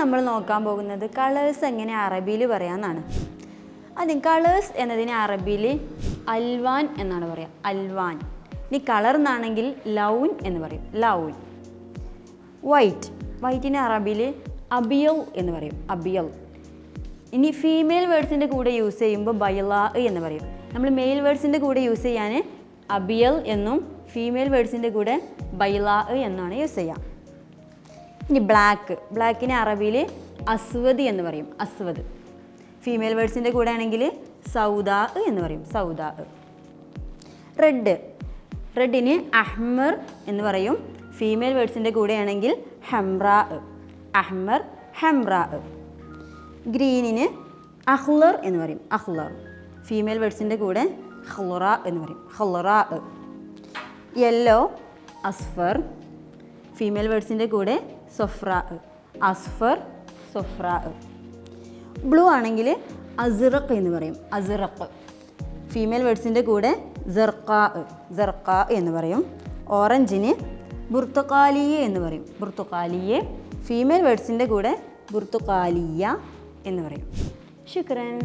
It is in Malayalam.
നമ്മൾ നോക്കാൻ പോകുന്നത് കളേഴ്സ് എങ്ങനെ അറബിയിൽ പറയാമെന്നാണ്. ആദ്യം കളേഴ്സ് എന്നതിന് അറബിയിൽ അൽവാൻ എന്നാണ് പറയുക. അൽവാൻ. ഇനി കളർ എന്നാണെങ്കിൽ ലൗൻ എന്ന് പറയും. ലൗൻ. വൈറ്റ്. വൈറ്റിന് അറബിയിൽ അബിയൽ എന്ന് പറയും. അബിയൽ. ഇനി ഫീമെയിൽ വേർഡ്സിൻ്റെ കൂടെ യൂസ് ചെയ്യുമ്പോൾ ബൈലാ എന്ന് പറയും. നമ്മൾ മെയിൽ വേർഡ്സിൻ്റെ കൂടെ യൂസ് ചെയ്യാൻ അബിയൽ എന്നും ഫീമെയിൽ വേർഡ്സിൻ്റെ കൂടെ ബൈലാ എന്നാണ് യൂസ് ചെയ്യുക. ഇനി ബ്ലാക്ക്. ബ്ലാക്കിന് അറബിയിൽ അസ്വദ് എന്ന് പറയും. അസ്വദ്. ഫീമെയിൽ വേർഡ്സിൻ്റെ കൂടെ ആണെങ്കിൽ സൗദാ എന്ന് പറയും. സൗദാ. റെഡ്. റെഡിന് അഹ്മർ എന്ന് പറയും. ഫീമെയിൽ വേർഡ്സിൻ്റെ കൂടെയാണെങ്കിൽ ഹംറാ. അഹ്മർ, ഹംറാ. ഗ്രീനിന് അഹ്ലർ എന്ന് പറയും. അഹ്ലർ. ഫീമെയിൽ വേർഡ്സിൻ്റെ കൂടെ ഹ്ലറ എന്ന് പറയും. ഹ്ലറ. യെല്ലോ അസ്ഫർ. ഫീമെയിൽ വേർഡ്സിൻ്റെ കൂടെ സൊഫ്ര. അസ്ഫർ, സൊഫ്ര. ബ്ലൂ ആണെങ്കിൽ അസ്റഖ് എന്ന് പറയും. അസ്റഖ്. ഫീമെയിൽ വേർഡ്സിൻ്റെ കൂടെ സർഖാ. സർഖാ എന്ന് പറയും. ഓറഞ്ചിന് ബുർത്തുഖാലിയെ എന്ന് പറയും. ബുർത്തുഖാലിയെ. ഫീമെയിൽ വേർഡ്സിൻ്റെ കൂടെ ബുർത്തുഖാലിയ എന്ന് പറയും. ശുക്രൻ.